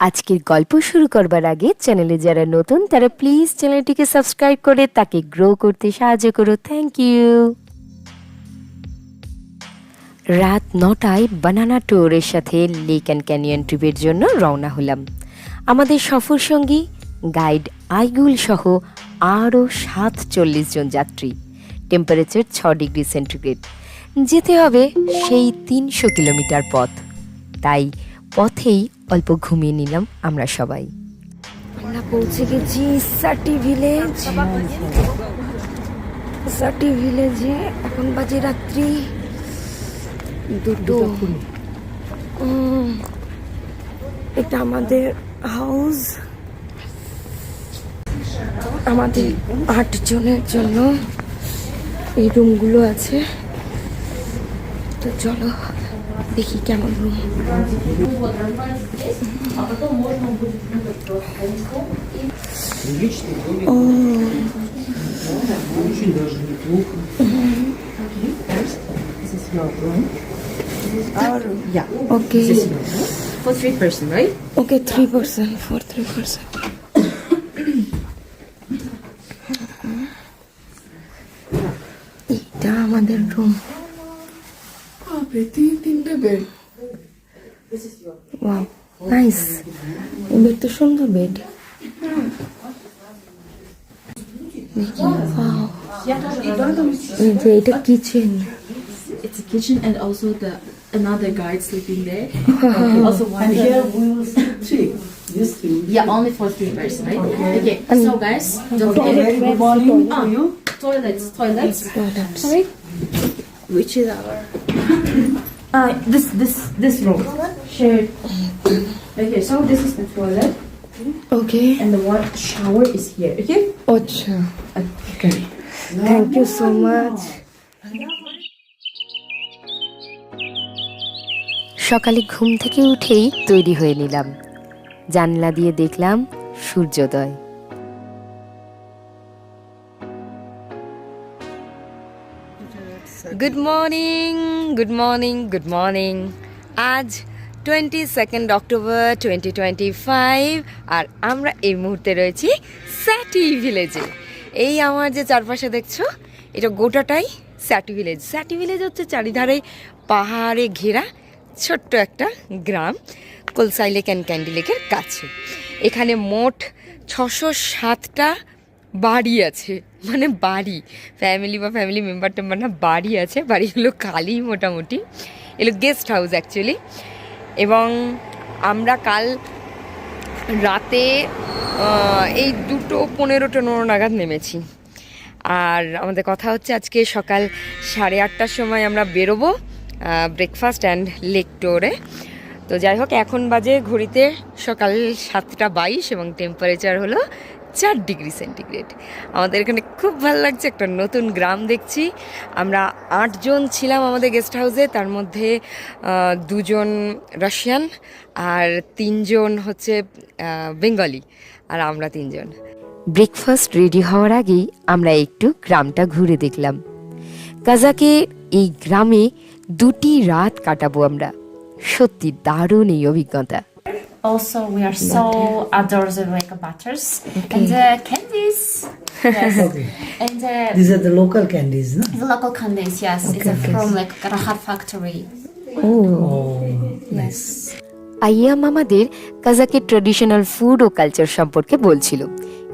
আজকের গল্প শুরু করবার আগে চ্যানেলে যারা নতুন তারা প্লিজ চ্যানেলটিকে সাবস্ক্রাইব করে তাকে গ্রো করতে সাহায্য করো। Thank you. রাত 9টায় বানানা ট্যুরের সাথে লেক অ্যান্ড ক্যানিয়ন ট্রিপের জন্য রওনা হলাম। আমাদের সফর সঙ্গী গাইড আইগুল সহ আরও 47 জন যাত্রী। Temperature 6 degree centigrade. যেতে হবে সেই 300 কিলোমিটার পথ। তাই পথেই অল্প ঘুমিয়ে নিলাম আমরা সবাই। আমরা পৌঁছে গেছি সাটি ভিলেজে। এখন বাজে রাত্রি 2টো। এটা আমাদের হাউস। আমাদের 8 জনের জন্য এই রুমগুলো আছে। তো চলো দেখি কেমন room. Okay. For 3 person, right? Okay, 3 person for 3 person. এটা আমাদের রুম। তিনটে বেড। Wow, nice. বেড তো সুন্দর বেড। এটা kitchen. It's a kitchen and also another guide sleeping there. Also one. And here we will sleep three. Yes, three. Yeah, only for 3 person, right? Okay. So guys, don't Okay, forget. very good morning to you. Toilets. Toilets. Sorry. Which is our? This room. Shared. Okay, so this is the toilet Okay. and the one shower is here. Okay. আচ্ছা, Okay. Thank you so much. সকালে ঘুম থেকে উঠেই তৈরি হয়ে নিলাম। জানলা দিয়ে দেখলাম সূর্যোদয়। Good morning. আজ 22 অক্টোবর 2025 আর আমরা এই মুহূর্তে রয়েছি স্যাটি ভিলেজে। এই আমার যে চারপাশে দেখছো এটা গোটাটাই স্যাটি ভিলেজ। স্যাটি ভিলেজ হচ্ছে চারিধারে পাহাড়ে ঘেরা ছোট্ট একটা গ্রাম, কলসাই লেক অ্যান্ড ক্যান্ডি লেকের কাছে। এখানে মোট 607টা বাড়ি আছে, মানে বাড়ি, ফ্যামিলি মেম্বার টেম্বার না, বাড়ি আছে। বাড়িগুলো খালি মোটামুটি, এগুলো গেস্ট হাউস অ্যাকচুয়ালি। এবং আমরা কাল রাতে এই 2:15 নাগাদ নেমেছি। আর আমাদের কথা হচ্ছে আজকে সকাল 8:30টার সময় আমরা বেরোবো ব্রেকফাস্ট অ্যান্ড লেক ট্যুরে। তো যাই হোক, এখন বাজে ঘড়িতে সকাল 7:22 এবং টেম্পারেচার হলো 4 ডিগ্রি সেন্টিগ্রেড। আমাদের এখানে খুব ভালো লাগছে, একটা নতুন গ্রাম দেখছি। আমরা 8 জন ছিলাম আমাদের গেস্ট হাউসে, তার মধ্যে 2 জন রাশিয়ান আর 3 জন হচ্ছে বেঙ্গলি, আর আমরা 3 জন। ব্রেকফাস্ট রেডি হওয়ার আগেই আমরা একটু গ্রামটা ঘুরে দেখলাম। কাজাকে এই গ্রামে 2টি রাত কাটাবো আমরা। সত্যি দারুণ এই অভিজ্ঞতা। Also, we are so adores the like butters and candies. Yes. Okay. And These are the local candies, no? the local candies, yes, it's from like Rahat factory. Nice. আইয়াম আমাদের কাজাকের ট্র্যাডিশনাল ফুড ও culture সম্পর্কে বলছিল।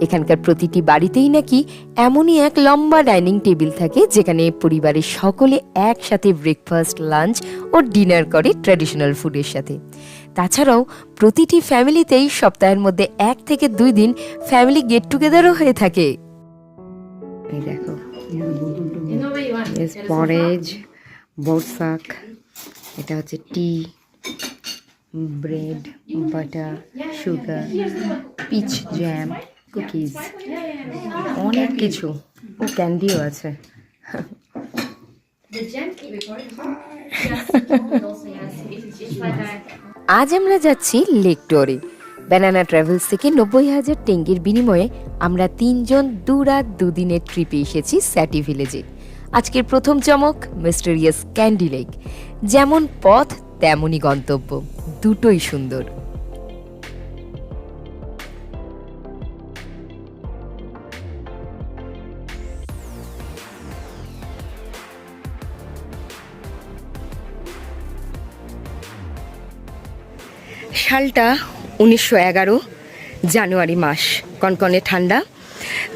এখানকার প্রতিটি বাড়িতেই নাকি এমনই এক লম্বা ডাইনিং টেবিল থাকে যেখানে পরিবারের সকলে একসাথে ব্রেকফাস্ট, লাঞ্চ ও ডিনার করে ট্র্যাডিশনাল ফুডের সাথে। তাছাড়াও প্রতিটি ফ্যামিলিতেই সপ্তাহের মধ্যে 1 থেকে 2 দিন ফ্যামিলি গেট টুগেদারও হয়ে থাকে। এই দেখো, পরেজ, বরসাক, এটা হচ্ছে tea, bread, butter, sugar, peach jam, cookies, অনেক কিছু। ও ক্যান্ডিও আছে। আজ আমরা যাচ্ছি লেক ট্যুরে। ব্যানানা ট্রাভেলস থেকে 90,000 টেঙ্গির বিনিময়ে আমরা 3 জন 2 রাত 2 দিনের ট্রিপে এসেছি স্যাটি ভিলেজে। আজকের প্রথম চমক মিস্টেরিয়াস ক্যান্ডি লেক। যেমন পথ তেমনই গন্তব্য, দুটোই সুন্দর। সালটা 1911 জানুয়ারি মাস, কনকনে ঠান্ডা।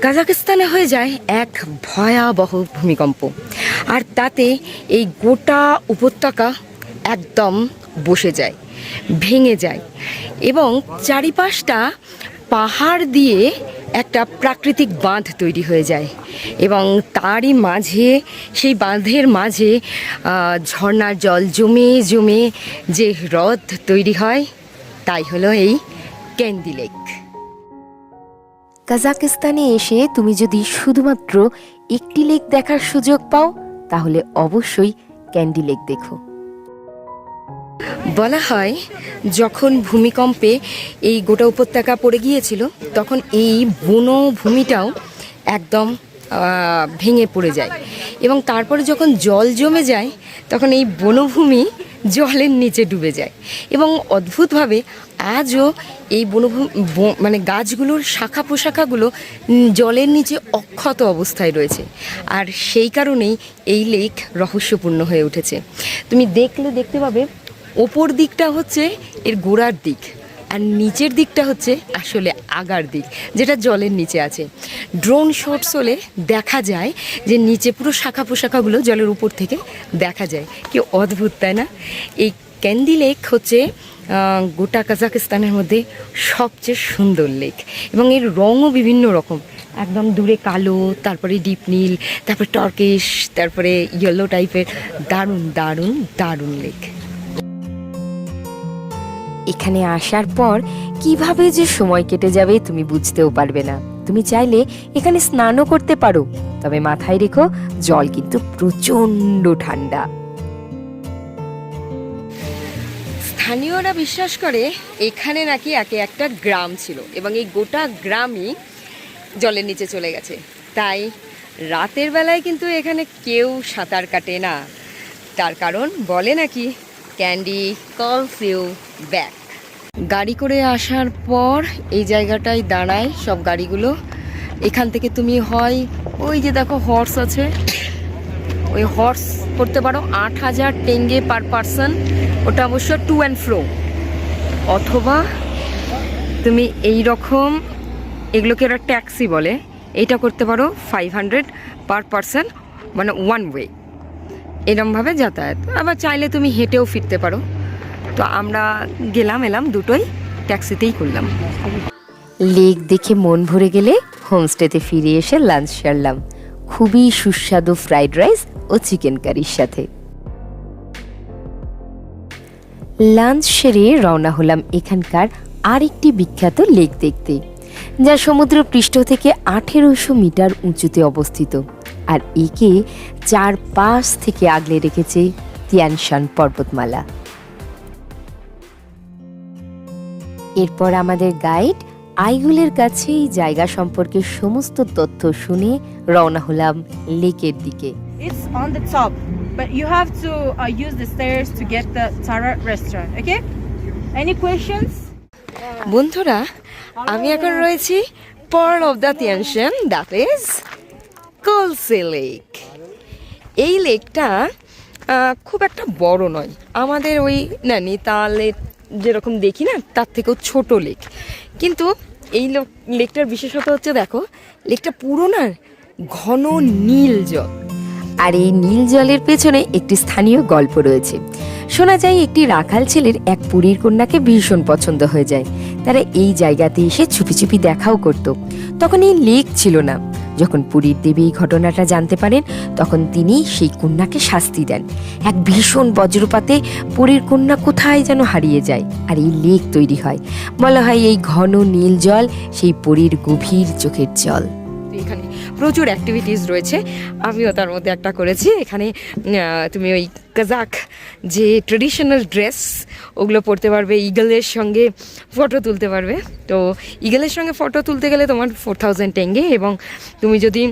কাজাকিস্তানে হয়ে যায় এক ভয়াবহ ভূমিকম্প, আর তাতে এই গোটা উপত্যকা একদম বসে যায়, ভেঙে যায়, এবং চারিপাশটা পাহাড় দিয়ে একটা প্রাকৃতিক বাঁধ তৈরি হয়ে যায়, এবং তারই মাঝে, সেই বাঁধের মাঝে ঝর্ণার জল জমে জমে যে হ্রদ তৈরি হয়, তাই হলো এই ক্যান্ডি লেক। কাজাকিস্তানে এসে তুমি যদি শুধুমাত্র একটি লেক দেখার সুযোগ পাও, তাহলে অবশ্যই ক্যান্ডি লেক দেখো। বলা হয় যখন ভূমিকম্পে এই গোটা উপত্যকা পড়ে গিয়েছিল, তখন এই বনভূমিটাও একদম ভেঙে পড়ে যায়, এবং তারপরে যখন জল জমে যায় তখন এই বনভূমি জলের নিচে ডুবে যায়, এবং অদ্ভুতভাবে আজও এই মানে গাছগুলোর শাখা পোশাখাগুলো জলের নিচে অক্ষত অবস্থায় রয়েছে, আর সেই কারণেই এই লেক রহস্যপূর্ণ হয়ে উঠেছে। তুমি দেখতে পাবে ওপর দিকটা হচ্ছে এর গোড়ার দিক, আর নিচের দিকটা হচ্ছে আসলে আগার দিক, যেটা জলের নিচে আছে। ড্রোন শটস হলে দেখা যায় যে নিচে পুরো শাখা পোশাখাগুলো জলের উপর থেকে দেখা যায়। কি অদ্ভুত, তাই না? এই ক্যান্ডি লেক হচ্ছে গোটা কাজাকিস্তানের মধ্যে সবচেয়ে সুন্দর লেক, এবং এর রঙও বিভিন্ন রকম, একদম দূরে কালো, তারপরে ডিপ নীল, তারপরে টার্কিশ, তারপরে ইয়েলো টাইপের। দারুণ দারুণ দারুণ লেক। এখানে আসার পর কিভাবে যে সময় কেটে যাবে তুমি বুঝতেও পারবে না। তুমি চাইলে এখানে স্নানও করতে পারো, তবে মাথায় রেখো জল কিন্তু প্রচন্ড ঠান্ডা। স্থানীয়রা বিশ্বাস করে এখানে নাকি একে একটা গ্রাম ছিল, এবং এই গোটা গ্রামই জলের নিচে চলে গেছে, তাই রাতের বেলায় কিন্তু এখানে কেউ সাঁতার কাটে না। তার কারণ বলে নাকি ক্যান্ডি কলস ইউ ব্যাক। গাড়ি করে আসার পর এই জায়গাটায় দাঁড়ায় সব গাড়িগুলো। এখান থেকে তুমি হয় ওই যে দেখো হর্স আছে, ওই হর্স করতে পারো 8,000 টেঙ্গে পার পারসন, ওটা অবশ্য টু অ্যান্ড ফ্রো, অথবা তুমি এই রকম, এগুলোকে ওরা ট্যাক্সি বলে, এইটা করতে পারো 500 পার পারসন, মানে ওয়ান ওয়ে, এরমভাবে যাতায়াত। আবার চাইলে তুমি হেঁটেও ফিরতে পারো। তো আমরা এলাম দুটোই ট্যাক্সিতেই করলাম। লেক দেখে মন ভরে গেলে হোমস্টেতে ফিরে এসে লাঞ্চ সারলাম খুবই সুস্বাদু ফ্রাইড রাইস ও চিকেন কারির সাথে। লাঞ্চ সেরে রওনা হলাম এখানকার আরেকটি বিখ্যাত লেক দেখতে, যা সমুদ্র পৃষ্ঠ থেকে 1800 মিটার উঁচুতে অবস্থিত, আর একে চারপাশ থেকে আগলে রেখেছে তিয়ানশান পর্বতমালা। এরপর আমাদের গাইড আইগুলের কাছে এই জায়গা সম্পর্কে সমস্ত তথ্য শুনে রওনা হলাম লেকের দিকে। It's on the top, but you have to use the stairs to get the Tara restaurant, okay? Any questions? বন্ধুরা, আমি এখন রয়েছি pearl of the Tianshan, that is Kolsay lake. এই লেকটা খুব একটা বড় নয়, আমাদের ওই নৈনিতালের যেরকম দেখি না, তার থেকেও ছোট লেক, কিন্তু এই লেকটার বিশেষত হচ্ছে, দেখো লেকটা পুরো না ঘন নীল জল, আর এই নীল জলের পেছনে একটি স্থানীয় গল্প রয়েছে। শোনা যায় একটি রাখাল ছেলের এক পুরীর কন্যাকে ভীষণ পছন্দ হয়ে যায়। তারা এই জায়গাতে এসে চুপি চুপি দেখাও করত। তখন এই লেক ছিল না। যখন পুরীর দেবী এই ঘটনাটা জানতে পারেন, তখন তিনি সেই কন্যাকে শাস্তি দেন। এক ভীষণ বজ্রপাতে পুরীর কন্যা কোথায় যেন হারিয়ে যায়, আর এই লেক তৈরি হয়। বলা হয় এই ঘন নীল জল সেই পুরীর গভীর চোখের জল। এখানে প্রচুর অ্যাক্টিভিটিস রয়েছে, আমিও তার মধ্যে একটা করেছি। এখানে তুমি ওই কাজাক যে ট্রেডিশনাল ড্রেস, ওগুলো পরতে পারবে, ইগলের সঙ্গে ফটো তুলতে পারবে। তো ইগলের সঙ্গে ফটো তুলতে গেলে তোমার 4000 টেঙ্গে, এবং তুমি যদি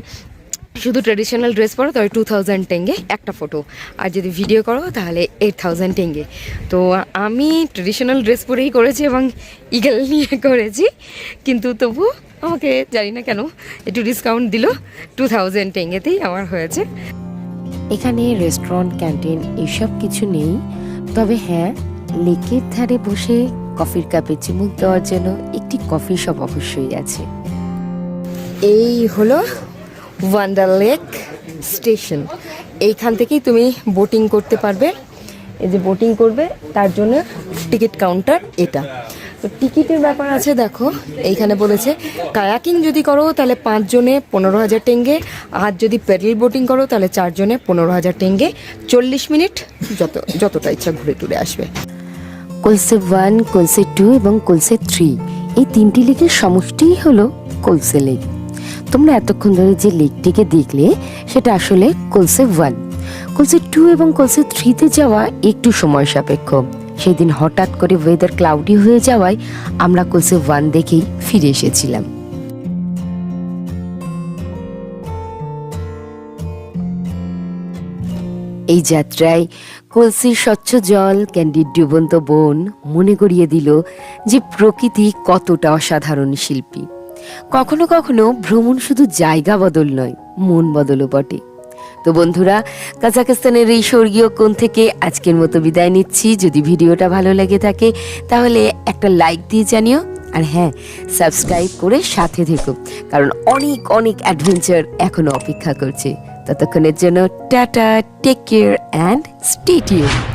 শুধু ট্রেডিশনাল ড্রেস পরো তবে 2000 টেঙ্গে একটা ফটো, আর যদি ভিডিও করো তাহলে 8000 টেঙ্গে। তো আমি ট্রেডিশনাল ড্রেস পরেই করেছি এবং ইগল নিয়ে করেছি, কিন্তু তবু আমাকে জানি না কেন একটু ডিসকাউন্ট দিল, 2000 টেঙ্গেতেই আমার হয়েছে। এখানে রেস্টুরেন্ট, ক্যান্টিন এসব কিছু নেই, তবে হ্যাঁ, লেকের ধারে বসে কফির কাপে চুমুক দেওয়ার জন্য একটি কফি শপ অবশ্যই আছে। এই হলো ওয়ান্ডার লেক স্টেশন। এইখান থেকেই তুমি বোটিং করতে পারবে। এই যে বোটিং করবে তার জন্য টিকিট কাউন্টার এটা। তো টিকিটের ব্যাপার আছে, দেখো এইখানে বলেছে কায়াকিং যদি করো তাহলে 5 জনে 15,000 টেঙ্গে, আর যদি প্যাডেল বোটিং করো তাহলে 4 জনে 15,000 টেঙ্গে। 40 মিনিট যতটা ইচ্ছা ঘুরে টুরে আসবে। কোলসে 1, কোলসে 2 এবং কোলসে 3 এই 3টি লেকের সমষ্টিই হলো কোলসে লেক। তোমরা এতক্ষণ ধরে যে লেকটিকে দেখলে সেটা আসলে কোলসে 1। কোলসে 2 এবং কোলসে 3তে যাওয়া একটু সময় সাপেক্ষ। সেদিন হঠাৎ করে ওয়েদার ক্লাউডি হয়ে যাওয়ায় আমরা কোলসে 1 দেখেই ফিরে এসেছিলাম। এই যাত্রায় কলসির স্বচ্ছ জল, ক্যান্ডির ডুবন্ত বন মনে করিয়ে দিল যে প্রকৃতি কতটা অসাধারণ শিল্পী। কখনো কখনো ভ্রমণ শুধু জায়গা বদল নয়, মন বদলও বটে। তো বন্ধুরা, কাজাখস্তানের এই স্বর্গীয় কোণ থেকে আজকের মতো বিদায় নিচ্ছি। যদি ভিডিওটা ভালো লেগে থাকে তাহলে একটা লাইক দিয়ে জানিও, আর হ্যাঁ, সাবস্ক্রাইব করে সাথে থেকো, কারণ অনেক অনেক অ্যাডভেঞ্চার এখনো অপেক্ষা করছে। ততক্ষণের জন্য tata, take care and stay tuned.